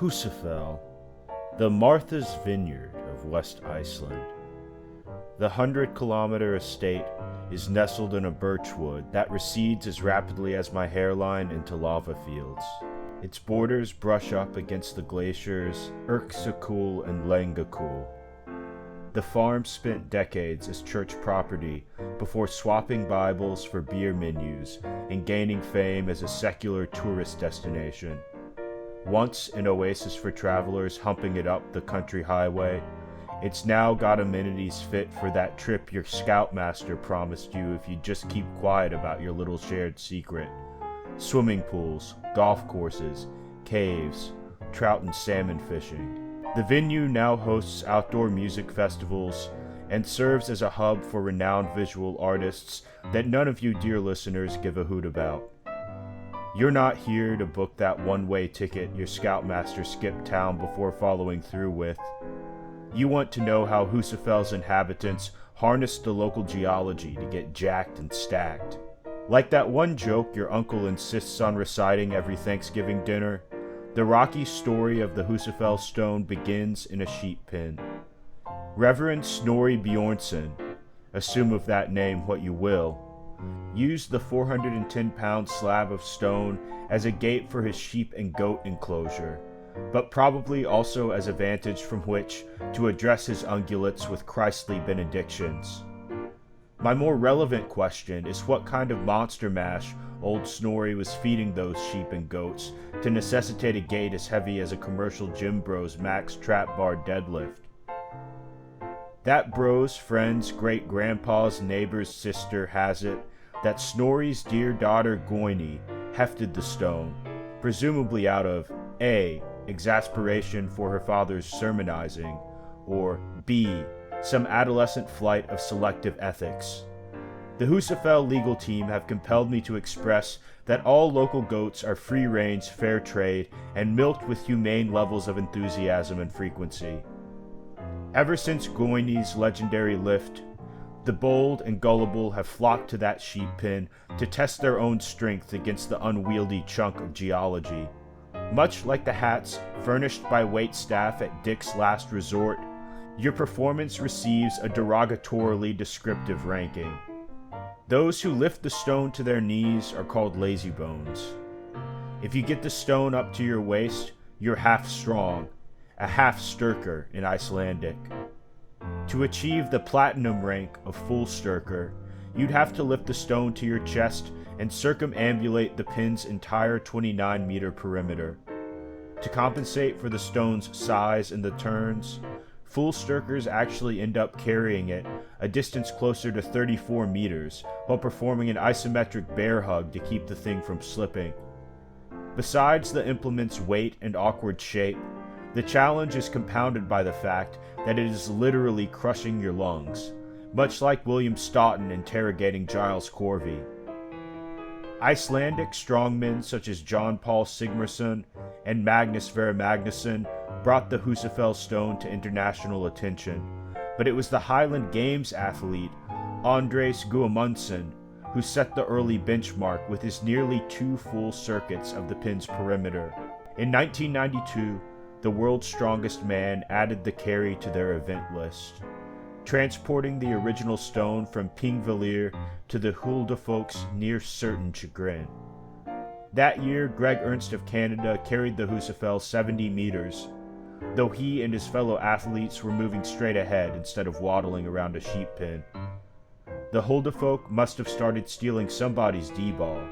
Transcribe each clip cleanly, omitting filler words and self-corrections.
Husafell, the Martha's Vineyard of West Iceland. The 100-kilometer estate is nestled in a birchwood that recedes as rapidly as my hairline into lava fields. Its borders brush up against the glaciers Irksakul and Langakul. The farm spent decades as church property before swapping Bibles for beer menus and gaining fame as a secular tourist destination. Once an oasis for travelers humping it up the country highway, it's now got amenities fit for that trip your scoutmaster promised you if you just keep quiet about your little shared secret. Swimming pools, golf courses, caves, trout and salmon fishing. The venue now hosts outdoor music festivals and serves as a hub for renowned visual artists that none of you dear listeners give a hoot about. You're not here to book that one-way ticket your scoutmaster skipped town before following through with. You want to know how Husafell's inhabitants harnessed the local geology to get jacked and stacked. Like that one joke your uncle insists on reciting every Thanksgiving dinner, the rocky story of the Husafell stone begins in a sheep pen. Reverend Snorri Bjornsson, assume of that name what you will, used the 410-pound slab of stone as a gate for his sheep and goat enclosure, but probably also as a vantage from which to address his ungulates with Christly benedictions. My more relevant question is what kind of monster mash old Snorri was feeding those sheep and goats to necessitate a gate as heavy as a commercial gym bro's max trap bar deadlift. That bro's friend's great-grandpa's neighbor's sister has it that Snorri's dear daughter Goini hefted the stone, presumably out of A, exasperation for her father's sermonizing, or B, some adolescent flight of selective ethics. The Husafell legal team have compelled me to express that all local goats are free-range, fair trade, and milked with humane levels of enthusiasm and frequency. Ever since Goini's legendary lift, the bold and gullible have flocked to that sheep pen to test their own strength against the unwieldy chunk of geology. Much like the hats furnished by waitstaff at Dick's Last Resort, your performance receives a derogatorily descriptive ranking. Those who lift the stone to their knees are called lazybones. If you get the stone up to your waist, you're half strong, a half-sturkur in Icelandic. To achieve the platinum rank of fullsterkur, you'd have to lift the stone to your chest and circumambulate the pin's entire 29-meter perimeter. To compensate for the stone's size and the turns, fullsterkers actually end up carrying it a distance closer to 34 meters while performing an isometric bear hug to keep the thing from slipping. Besides the implement's weight and awkward shape, the challenge is compounded by the fact that it is literally crushing your lungs, much like William Stoughton interrogating Giles Corvey. Icelandic strongmen such as John Paul Sigmarsson and Magnus Sverre Magnusson brought the Husafell stone to international attention, but it was the Highland Games athlete Andres Guðmundsson who set the early benchmark with his nearly 2 full circuits of the pin's perimeter. In 1992, the world's strongest man added the carry to their event list, transporting the original stone from Pingvellir to the huldufolk's near certain chagrin. That year, Greg Ernst of Canada carried the Husafell 70 meters, though he and his fellow athletes were moving straight ahead instead of waddling around a sheep pen. The huldufolk must have started stealing somebody's D-ball,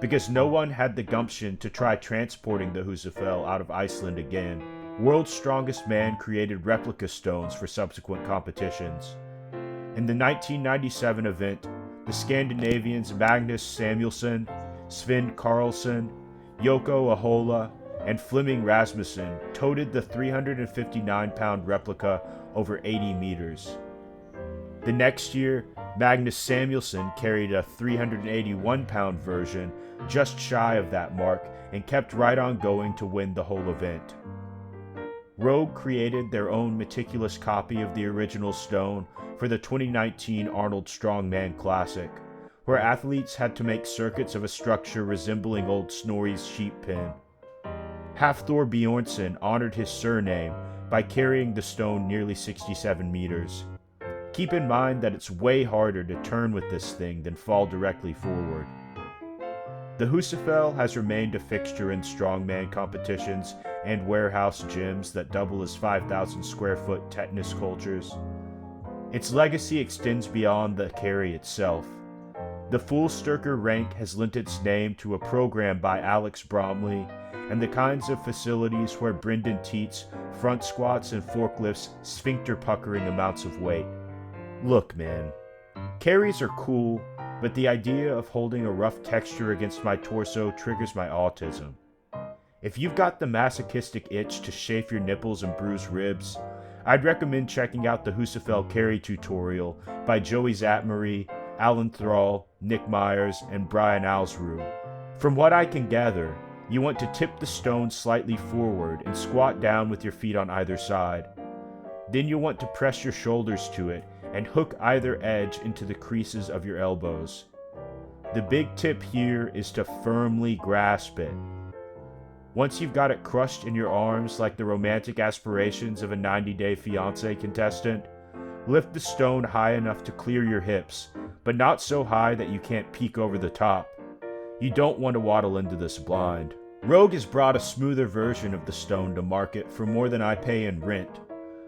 because no one had the gumption to try transporting the Husafell out of Iceland again. World's strongest man created replica stones for subsequent competitions. In the 1997 event, the Scandinavians Magnus Samuelsson, Sven Karlsson, Yoko Ahola, and Flemming Rasmussen toted the 359-pound replica over 80 meters. The next year, Magnus Samuelsson carried a 381-pound version just shy of that mark and kept right on going to win the whole event. Rogue created their own meticulous copy of the original stone for the 2019 Arnold Strongman Classic, where athletes had to make circuits of a structure resembling old Snorri's sheep pen. Hafthor Bjornsson honored his surname by carrying the stone nearly 67 meters. Keep in mind that it's way harder to turn with this thing than fall directly forward. The Husafell has remained a fixture in strongman competitions and warehouse gyms that double as 5,000 square foot tetanus cultures. Its legacy extends beyond the carry itself. The fullsterkur rank has lent its name to a program by AlexanderBromley and the kinds of facilities where Brendan Teets front squats and forklifts sphincter puckering amounts of weight. Look, man, carries are cool, but the idea of holding a rough texture against my torso triggers my autism. If you've got the masochistic itch to chafe your nipples and bruise ribs, I'd recommend checking out the Husafell carry tutorial by Joey Zatmarie, Alan Thrall, Nick Myers, and Brian Alsrew. From what I can gather, you want to tip the stone slightly forward and squat down with your feet on either side. Then you'll want to press your shoulders to it and hook either edge into the creases of your elbows. The big tip here is to firmly grasp it. Once you've got it crushed in your arms like the romantic aspirations of a 90-day fiancé contestant, lift the stone high enough to clear your hips, but not so high that you can't peek over the top. You don't want to waddle into this blind. Rogue has brought a smoother version of the stone to market for more than I pay in rent.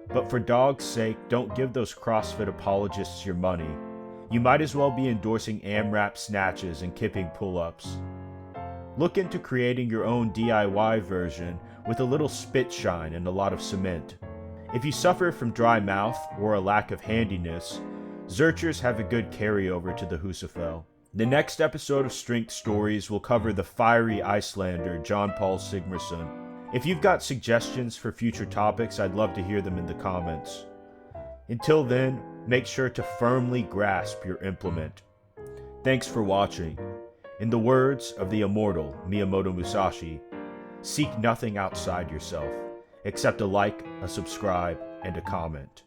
But for dog's sake, don't give those CrossFit apologists your money. You might as well be endorsing AMRAP snatches and kipping pull-ups. Look into creating your own DIY version with a little spit shine and a lot of cement. If you suffer from dry mouth or a lack of handiness, Zerchers have a good carryover to the Husafell. The next episode of Strength Stories will cover the fiery Icelander John Paul Sigmarsson. If you've got suggestions for future topics, I'd love to hear them in the comments. Until then, make sure to firmly grasp your implement. Thanks for watching. In the words of the immortal Miyamoto Musashi, seek nothing outside yourself, except a like, a subscribe, and a comment.